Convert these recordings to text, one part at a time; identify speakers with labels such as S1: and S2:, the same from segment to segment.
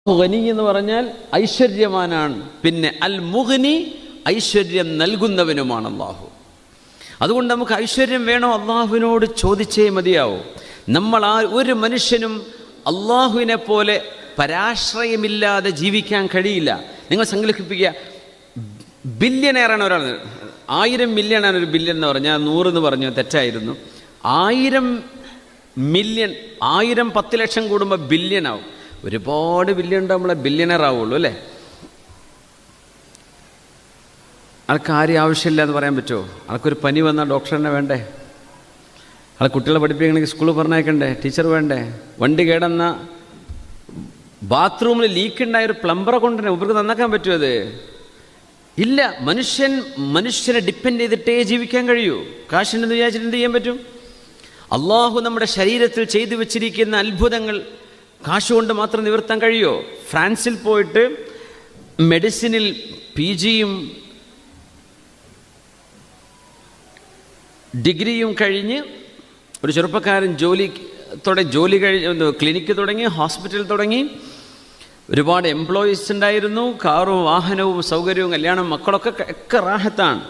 S1: ഗനി എന്ന് പറഞ്ഞാൽ ഐശ്വര്യവാനാണ്. പിന്നെ അൽ മുഗ്നി ഐശ്വര്യം നൽകുന്നവനുമാണ് അള്ളാഹു. അതുകൊണ്ട് നമുക്ക് ഐശ്വര്യം വേണോ അള്ളാഹുവിനോട് ചോദിച്ചേ മതിയാവൂ. നമ്മൾ ഒരു മനുഷ്യനും അള്ളാഹുവിനെ പോലെ പരാശ്രയമില്ലാതെ ജീവിക്കാൻ കഴിയില്ല. നിങ്ങൾ സങ്കല്പിക്കുക, ബില്യനെയറാണ് ഒരാൾ. 1000 മില്യണാണ് ഒരു ബില്യൺ എന്ന് പറഞ്ഞാൽ 100 എന്ന് പറഞ്ഞു, തെറ്റായിരുന്നു. 1000 മില്യൺ, 1000 10 ലക്ഷം കൂടുമ്പോൾ ബില്യൺ ആവും. ഒരുപാട് ബില്യൺ നമ്മളെ ബില്യണർ ആവുള്ളൂ അല്ലേ? ആൾക്ക് ആരും ആവശ്യമില്ല എന്ന് പറയാൻ പറ്റുമോ? ആൾക്കൊരു പനി വന്നാൽ ഡോക്ടറിനെ വേണ്ടേ? ആൾ കുട്ടികളെ പഠിപ്പിക്കണമെങ്കിൽ സ്കൂളിൽ പറഞ്ഞേക്കണ്ടേ? ടീച്ചർ വേണ്ടേ? വണ്ടി കേടെന്ന ബാത്റൂമിൽ ലീക്ക് ഉണ്ടായ ഒരു പ്ലംബറെ കൊണ്ടുതന്നെ ഇവർക്ക് നന്നാക്കാൻ പറ്റുമോ? അത് ഇല്ല. മനുഷ്യനെ ഡിപ്പെൻഡ് ചെയ്തിട്ടേ ജീവിക്കാൻ കഴിയൂ. കാശുണ്ടെന്ന് വിചാരിച്ചിട്ട് എന്ത് ചെയ്യാൻ പറ്റും? അള്ളാഹു നമ്മുടെ ശരീരത്തിൽ ചെയ്തു വെച്ചിരിക്കുന്ന അത്ഭുതങ്ങൾ കാശുകൊണ്ട് മാത്രം നിവർത്താൻ കഴിയുമോ? ഫ്രാൻസിൽ പോയിട്ട് മെഡിസിനിൽ PGയും ഡിഗ്രിയും കഴിഞ്ഞ് ഒരു ചെറുപ്പക്കാരൻ ജോലി കഴിഞ്ഞ് ക്ലിനിക്ക് തുടങ്ങി, ഹോസ്പിറ്റൽ തുടങ്ങി, ഒരുപാട് എംപ്ലോയീസ് ഉണ്ടായിരുന്നു, കാറും വാഹനവും സൗകര്യവും കല്യാണം മക്കളൊക്കെ റാഹത്താണ്.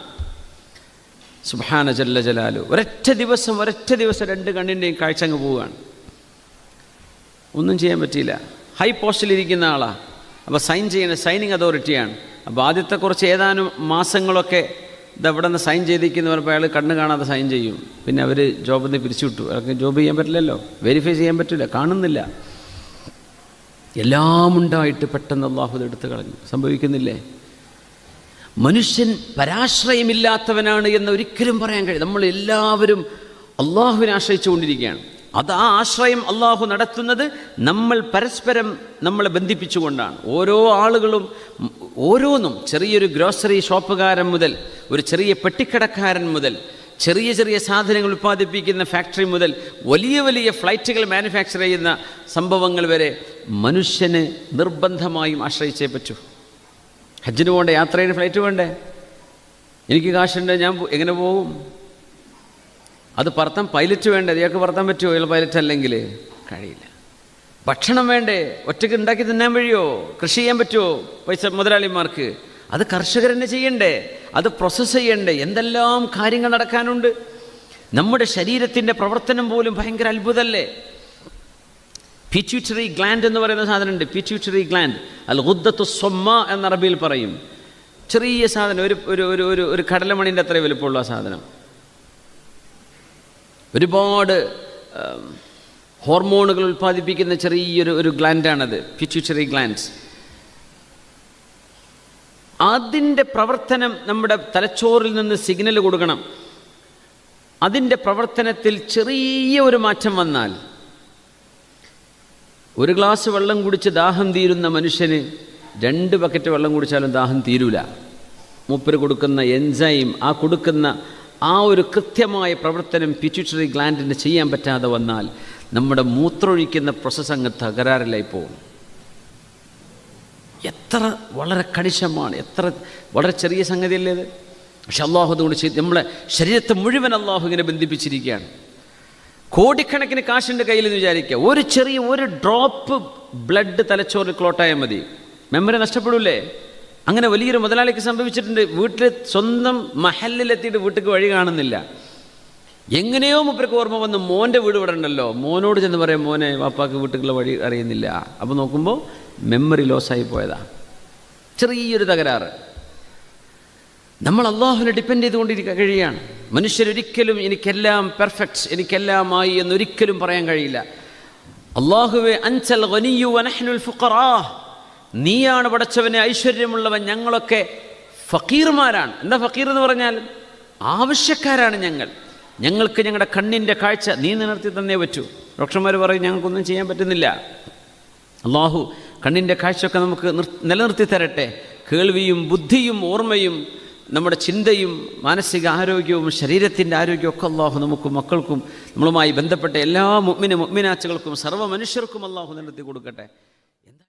S1: സുബ്ഹാന ജല്ല ജലാലു. ഒരൊറ്റ ദിവസം 2 കണ്ണിൻ്റെയും കാഴ്ച അങ്ങ് പോവുകയാണ്. ഒന്നും ചെയ്യാൻ പറ്റിയില്ല. ഹൈ പോസ്റ്റിലിരിക്കുന്ന ആളാണ്. അപ്പോൾ സൈൻ ചെയ്യുന്ന സൈനിങ് അതോറിറ്റിയാണ്. അപ്പോൾ ആദ്യത്തെ കുറച്ച് ഏതാനും മാസങ്ങളൊക്കെ ഇതെവിടെ നിന്ന് സൈൻ ചെയ്തിരിക്കുന്നു പറഞ്ഞപ്പോൾ അയാൾ കണ്ണ് കാണാതെ സൈൻ ചെയ്യും. പിന്നെ അവർ ജോബിൽ നിന്ന് പിരിച്ചു വിട്ടു. അയാൾക്ക് ജോബ് ചെയ്യാൻ പറ്റില്ലല്ലോ, വെരിഫൈ ചെയ്യാൻ പറ്റില്ല, കാണുന്നില്ല. എല്ലാം ഉണ്ടായിട്ട് പെട്ടെന്ന് അള്ളാഹു എടുത്തു കളഞ്ഞു. സംഭവിക്കുന്നില്ലേ? മനുഷ്യൻ പരാശ്രയമില്ലാത്തവനാണ് എന്ന് ഒരിക്കലും പറയാൻ കഴിയും. നമ്മളെല്ലാവരും അള്ളാഹുവിനെ ആശ്രയിച്ചുകൊണ്ടിരിക്കുകയാണ്. അത് ആ ആശ്രയം അള്ളാഹു നടത്തുന്നത് നമ്മൾ പരസ്പരം നമ്മളെ ബന്ധിപ്പിച്ചുകൊണ്ടാണ്. ഓരോ ആളുകളും ഓരോന്നും, ചെറിയൊരു ഗ്രോസറി ഷോപ്പുകാരൻ മുതൽ ഒരു ചെറിയ പെട്ടിക്കടക്കാരൻ മുതൽ ചെറിയ സാധനങ്ങൾ ഉൽപ്പാദിപ്പിക്കുന്ന ഫാക്ടറി മുതൽ വലിയ ഫ്ലൈറ്റുകൾ മാനുഫാക്ചർ ചെയ്യുന്ന സംഭവങ്ങൾ വരെ മനുഷ്യന് നിർബന്ധമായും ആശ്രയിച്ചേ പറ്റൂ. ഹജ്ജിന് പോകണ്ടേ? യാത്രയുടെ ഫ്ലൈറ്റ് വേണ്ടേ? എനിക്ക് കാശുണ്ട്, ഞാൻ എങ്ങനെ പോകും? അത് പറത്താൻ പൈലറ്റ് വേണ്ടേ? ഇയാൾക്ക് പറത്താൻ പറ്റുമോ? ഇയാൾ പൈലറ്റ് അല്ലെങ്കിൽ കഴിയില്ല. ഭക്ഷണം വേണ്ടേ? ഒറ്റയ്ക്ക് ഉണ്ടാക്കി തിന്നാൻ കഴിയുമോ? കൃഷി ചെയ്യാൻ പറ്റുമോ പൈസ മുതലാളിമാർക്ക്? അത് കർഷകർ തന്നെ ചെയ്യണ്ടേ? അത് പ്രോസസ്സ് ചെയ്യണ്ടേ? എന്തെല്ലാം കാര്യങ്ങൾ നടക്കാനുണ്ട്. നമ്മുടെ ശരീരത്തിൻ്റെ പ്രവർത്തനം പോലും ഭയങ്കര അത്ഭുതമല്ലേ? പിറ്റ്യൂട്ടറി ഗ്ലാൻഡ് എന്ന് പറയുന്ന സാധനമുണ്ട്. പിറ്റ്യൂട്ടറി ഗ്ലാൻഡ്, അൽ ഗുദ്ദത്തു സ്വമ്മ എന്ന അറബിയിൽ പറയും. ചെറിയ സാധനം, ഒരു കടലമണിൻ്റെ അത്ര വലുപ്പമുള്ള ആ സാധനം. ഒരുപാട് ഹോർമോണുകൾ ഉൽപ്പാദിപ്പിക്കുന്ന ചെറിയൊരു ഗ്ലാൻഡാണത്, പിറ്റ്യൂട്ടറി ഗ്ലാൻഡ്സ്. അതിൻ്റെ പ്രവർത്തനം നമ്മുടെ തലച്ചോറിൽ നിന്ന് സിഗ്നൽ കൊടുക്കണം. അതിൻ്റെ പ്രവർത്തനത്തിൽ ചെറിയ ഒരു മാറ്റം വന്നാൽ, ഒരു ഗ്ലാസ് വെള്ളം കുടിച്ച് ദാഹം തീരുന്ന മനുഷ്യന് 2 ബക്കറ്റ് വെള്ളം കുടിച്ചാലും ദാഹം തീരൂല. മൂപ്പര് കൊടുക്കുന്ന എൻസൈം, കൊടുക്കുന്ന ഒരു കൃത്യമായ പ്രവർത്തനം പിറ്റ്യൂട്ടറി ഗ്ലാൻഡിന് ചെയ്യാൻ പറ്റാതെ വന്നാൽ നമ്മുടെ മൂത്രമൊഴിക്കുന്ന പ്രോസസ്സ് അങ്ങ് തകരാറിലായി പോകും. എത്ര വളരെ കണിശമാണ്, വളരെ ചെറിയ സംഗതിയല്ലേ ഇത്? പക്ഷെ അള്ളാഹു അതുകൊണ്ട് നമ്മളെ ശരീരത്തെ മുഴുവൻ അള്ളാഹു ഇങ്ങനെ ബന്ധിപ്പിച്ചിരിക്കുകയാണ്. കോടിക്കണക്കിന് കാശിൻ്റെ കയ്യിൽ എന്ന് വിചാരിക്കുക, ഒരു ഡ്രോപ്പ് ബ്ലഡ് തലച്ചോറിൽ ക്ലോട്ടായാൽ മതി, മെമ്മറി നഷ്ടപ്പെടൂലേ? അങ്ങനെ വലിയൊരു മുതലാളിക്ക് സംഭവിച്ചിട്ടുണ്ട്. വീട്ടിൽ സ്വന്തം മഹലിലെത്തിയിട്ട് വീട്ടിലേക്ക് വഴി കാണുന്നില്ല. എങ്ങനെയോ മൂപ്പർക്ക് ഓർമ്മ വന്ന്, മോൻ്റെ വീട് ഇവിടെ ഉണ്ടല്ലോ, മോനോട് ചെന്ന് പറയാം, മോനെ വാപ്പാക്ക് വീട്ടിലുള്ള വഴി അറിയുന്നില്ല. അപ്പോൾ നോക്കുമ്പോൾ മെമ്മറി ലോസായി പോയതാ. ചെറിയൊരു തകരാറ്. നമ്മൾ അള്ളാഹുവിനെ ഡിപ്പെൻഡ് ചെയ്തുകൊണ്ടിരിക്കാൻ കഴിയുകയാണ്. മനുഷ്യരൊരിക്കലും എനിക്കെല്ലാം പെർഫെക്റ്റ്, എനിക്കെല്ലാമായി എന്നൊരിക്കലും പറയാൻ കഴിയില്ല. അള്ളാഹുവേ അൻസൽ ഗനിയ്യു വനഹ്നുൽ ഫുഖറാ, നീയാണ് പടച്ചവനെ ഐശ്വര്യമുള്ളവൻ, ഞങ്ങളൊക്കെ ഫക്കീർമാരാണ്. എന്താ ഫക്കീർ എന്ന് പറഞ്ഞാൽ? ആവശ്യക്കാരാണ് ഞങ്ങൾക്ക് ഞങ്ങളുടെ കണ്ണിൻ്റെ കാഴ്ച നീ നിലനിർത്തി തന്നേ പറ്റൂ. ഡോക്ടർമാർ പറയും ഞങ്ങൾക്കൊന്നും ചെയ്യാൻ പറ്റുന്നില്ല. അള്ളാഹു കണ്ണിൻ്റെ കാഴ്ചയൊക്കെ നമുക്ക് നിലനിർത്തി തരട്ടെ. കേൾവിയും ബുദ്ധിയും ഓർമ്മയും നമ്മുടെ ചിന്തയും മാനസിക ആരോഗ്യവും ശരീരത്തിൻ്റെ ആരോഗ്യമൊക്കെ അള്ളാഹു നമുക്കും മക്കൾക്കും നമ്മളുമായി ബന്ധപ്പെട്ട എല്ലാ മുഅ്മിനാത്തുകൾക്കും സർവ്വ മനുഷ്യർക്കും അള്ളാഹു നിലനിർത്തി കൊടുക്കട്ടെ.